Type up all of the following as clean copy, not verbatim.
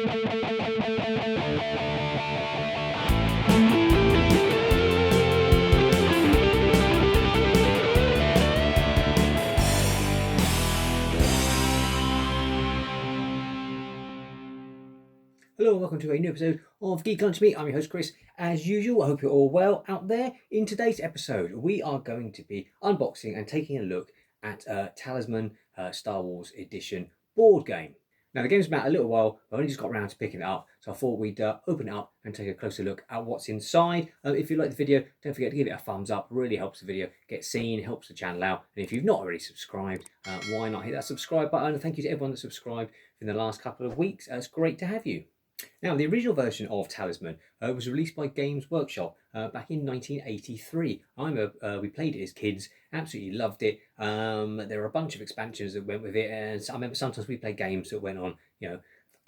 Hello and welcome to a new episode of Geek Lunch Meat. I'm your host Chris. As usual, I hope you're all well out there. In today's episode, we are going to be unboxing and taking a look at Talisman Star Wars Edition board game. Now the game's been out a little while, I've only just got around to picking it up, so I thought we'd open it up and take a closer look at what's inside. If you like the video, don't forget to give it a thumbs up, really helps the video get seen, helps the channel out, and if you've not already subscribed, why not hit that subscribe button? And thank you to everyone that subscribed in the last couple of weeks, it's great to have you. Now, the original version of Talisman was released by Games Workshop back in 1983. We played it as kids, absolutely loved it. There were a bunch of expansions that went with it, and I remember sometimes we played games that went on,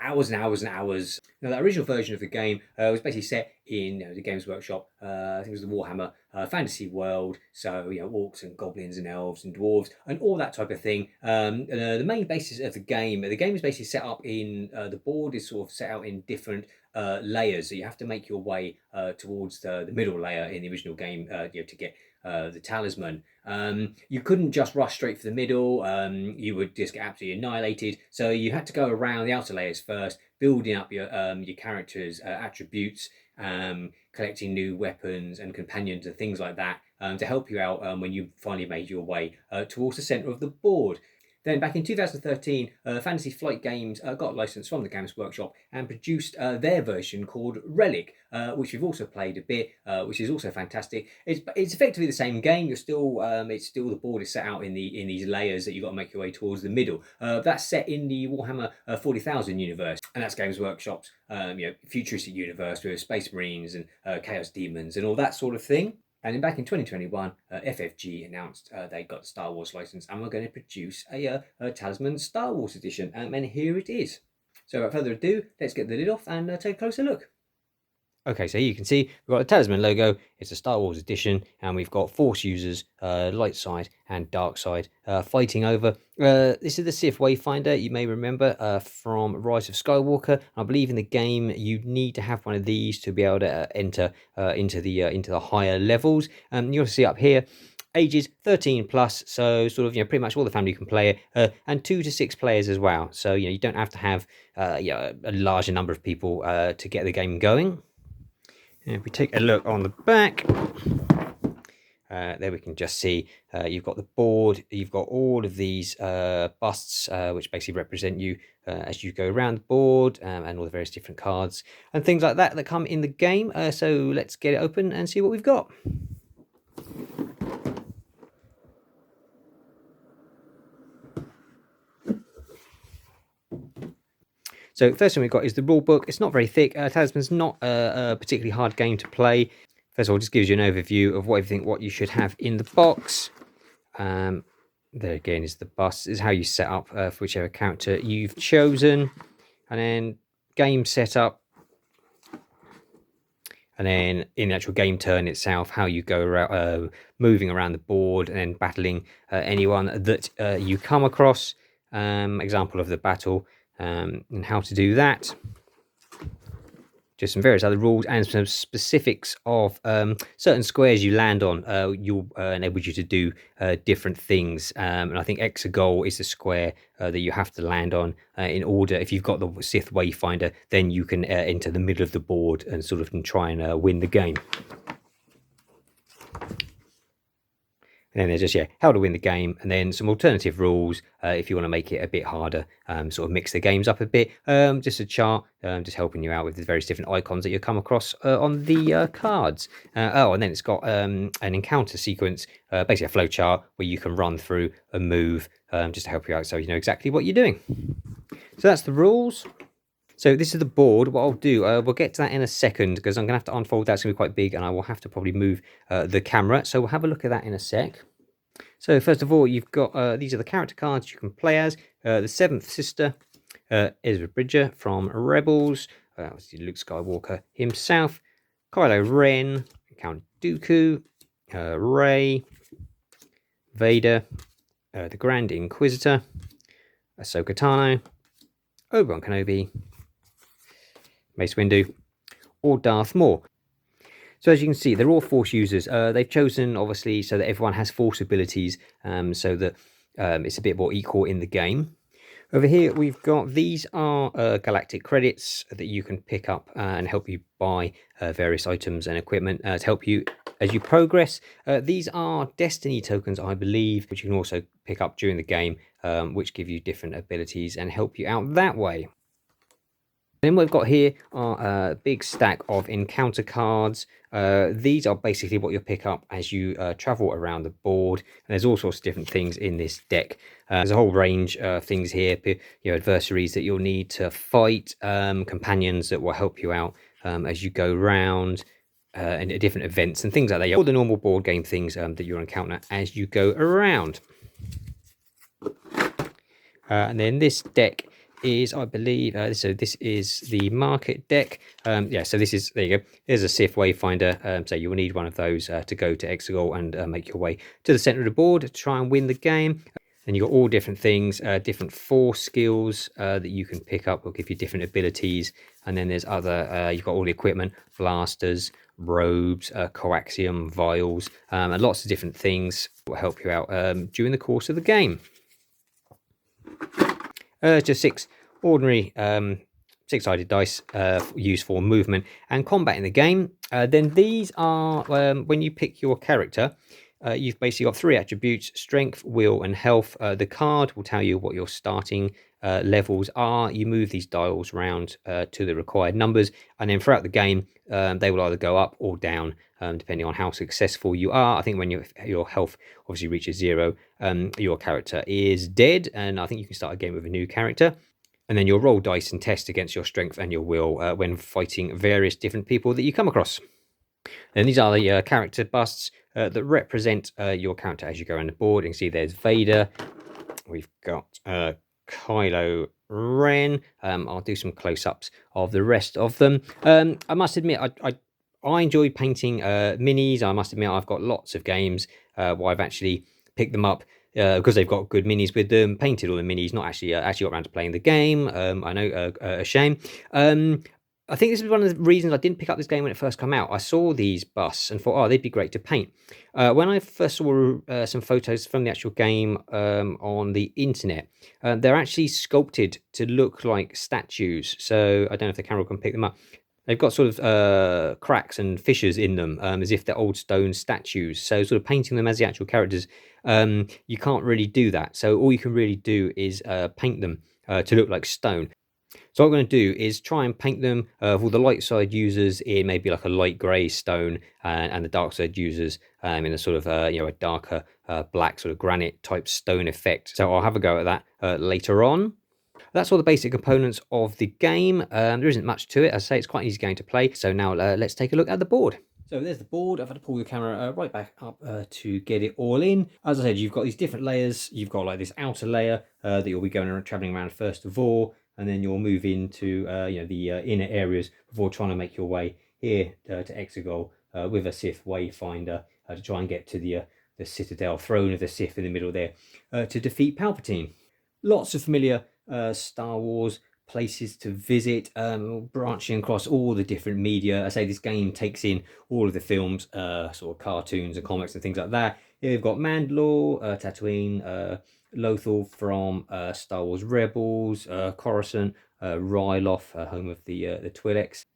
hours and hours and hours. Now, the original version of the game was basically set in the Games Workshop. I think it was the Warhammer fantasy world. So, orcs and goblins and elves and dwarves and all that type of thing. The main basis of the game is basically set up in, the board is sort of set out in different layers. So you have to make your way towards the middle layer in the original game to get the talisman. You couldn't just rush straight for the middle. You would just get absolutely annihilated. So you had to go around the outer layers first, building up your character's attributes, collecting new weapons and companions and things like that to help you out when you finally made your way towards the center of the board. Then back in 2013, Fantasy Flight Games got a license from the Games Workshop and produced their version called Relic, which we've also played a bit, which is also fantastic. It's effectively the same game. It's still the board is set out in these layers that you've got to make your way towards the middle. That's set in the Warhammer 40,000 universe, and that's Games Workshop's futuristic universe with Space Marines and Chaos Demons and all that sort of thing. And then back in 2021, FFG announced they got the Star Wars license and we're going to produce a Talisman Star Wars edition. And here it is. So without further ado, let's get the lid off and take a closer look. Okay, so you can see we've got a Talisman logo. It's a Star Wars edition, and we've got Force users, light side and dark side, fighting over. This is the Sith Wayfinder. You may remember from Rise of Skywalker. I believe in the game you need to have one of these to be able to enter into the higher levels. You'll see up here, ages 13 plus, so sort of pretty much all the family can play it, and 2 to 6 players as well. So you don't have to have a larger number of people to get the game going. And if we take a look on the back, there we can just see you've got the board, you've got all of these busts, which basically represent you as you go around the board, and all the various different cards and things like that come in the game. So let's get it open and see what we've got. So first thing we've got is the rule book. It's not very thick. Talisman's not a particularly hard game to play. First of all, it just gives you an overview of what you should have in the box. There again is the bust. This is how you set up for whichever character you've chosen. And then game setup. And then in the actual game turn itself, how you go around, moving around the board and then battling anyone that you come across. Example of the battle. And how to do that. Just some various other rules and some specifics of certain squares you land on. You'll enable you to do different things. And I think Exegol is the square that you have to land on in order. If you've got the Sith Wayfinder, then you can enter the middle of the board and sort of try and win the game. And then there's just, how to win the game, and then some alternative rules if you want to make it a bit harder, sort of mix the games up a bit. Just a chart, just helping you out with the various different icons that you come across on the cards. And then it's got an encounter sequence, basically a flow chart where you can run through and move, just to help you out so you know exactly what you're doing. So that's the rules. So this is the board. What I'll do, we'll get to that in a second because I'm going to have to unfold that. It's going to be quite big and I will have to probably move the camera. So we'll have a look at that in a sec. So first of all, you've got, these are the character cards you can play as. The Seventh Sister, Ezra Bridger from Rebels, obviously Luke Skywalker himself, Kylo Ren, Count Dooku, Rey, Vader, the Grand Inquisitor, Ahsoka Tano, Obi-Wan Kenobi, Mace Windu, or Darth Maul. So as you can see, they're all Force users. They've chosen, obviously, so that everyone has Force abilities, so that it's a bit more equal in the game. Over here, we've got, these are galactic credits that you can pick up and help you buy various items and equipment to help you as you progress. These are destiny tokens, I believe, which you can also pick up during the game, which give you different abilities and help you out that way. Then what we've got here are a big stack of encounter cards. These are basically what you'll pick up as you travel around the board. And there's all sorts of different things in this deck. There's a whole range of things here, adversaries that you'll need to fight, companions that will help you out as you go around, and different events and things like that. All the normal board game things that you'll encounter as you go around. And then this deck is, I believe, so this is the market deck. Yeah, so this is, there you go, there's a Sith Wayfinder. So you will need one of those to go to Exegol and make your way to the center of the board to try and win the game. And you've got all different things, different Force skills that you can pick up, will give you different abilities. And then there's other, you've got all the equipment, blasters, robes, coaxium, vials, and lots of different things that will help you out during the course of the game. Just 6 ordinary 6-sided dice used for movement and combat in the game. Then these are, when you pick your character, you've basically got 3 attributes: strength, will, and health. The card will tell you what your starting levels are. You move these dials around to the required numbers, and then throughout the game, they will either go up or down, depending on how successful you are. I think when your health obviously reaches 0, your character is dead, and I think you can start a game with a new character. And then you'll roll dice and test against your strength and your will when fighting various different people that you come across. And these are the character busts that represent your character as you go around the board. You can see there's Vader. We've got Kylo Ren. I'll do some close-ups of the rest of them. I must admit, I enjoy painting minis. I must admit, I've got lots of games where I've actually picked them up because they've got good minis with them, painted all the minis, not actually got around to playing the game. I know, a shame. I think this is one of the reasons I didn't pick up this game when it first came out. I saw these busts and thought, oh, they'd be great to paint. When I first saw some photos from the actual game on the internet, they're actually sculpted to look like statues. So I don't know if the camera can pick them up. They've got sort of cracks and fissures in them, as if they're old stone statues. So sort of painting them as the actual characters, you can't really do that. So all you can really do is paint them to look like stone. So what I'm going to do is try and paint them for all the light side users in maybe like a light grey stone, and the dark side users in a sort of a darker black sort of granite type stone effect. So I'll have a go at that later on. That's all the basic components of the game. There isn't much to it. As I say, it's quite an easy game to play. So now let's take a look at the board. So there's the board. I've had to pull the camera right back up to get it all in. As I said, you've got these different layers. You've got like this outer layer that you'll be going around, traveling around first of all, and then you'll move into the inner areas before trying to make your way here to Exegol with a Sith Wayfinder to try and get to the Citadel throne of the Sith in the middle there to defeat Palpatine. Lots of familiar Star Wars places to visit, branching across all the different media. I say this game takes in all of the films, sort of cartoons and comics and things like that. Here we've got Mandalore, Tatooine, Lothal from Star Wars Rebels, Coruscant, Ryloth, home of the Twi'leks.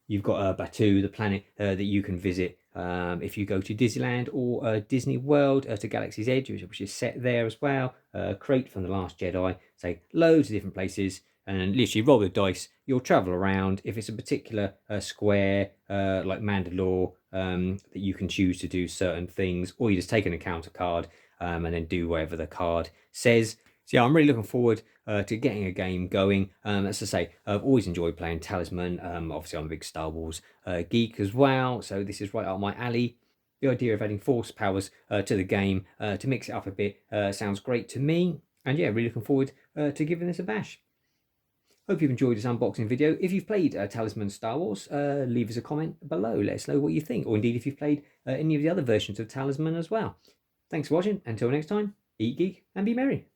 You've got Batuu, the planet that you can visit if you go to Disneyland or Disney World, to Galaxy's Edge, which is set there as well. Crate from The Last Jedi. Say loads of different places, and literally roll the dice. You'll travel around. If it's a particular square like Mandalore, that you can choose to do certain things, or you just take an encounter card and then do whatever the card says. So yeah, I'm really looking forward to getting a game going. As I say, I've always enjoyed playing Talisman. Obviously, I'm a big Star Wars geek as well, so this is right up my alley. The idea of adding Force powers to the game to mix it up a bit sounds great to me. And yeah, really looking forward to giving this a bash. Hope you've enjoyed this unboxing video. If you've played Talisman Star Wars, leave us a comment below. Let us know what you think, or indeed if you've played any of the other versions of Talisman as well. Thanks for watching. Until next time, eat geek and be merry.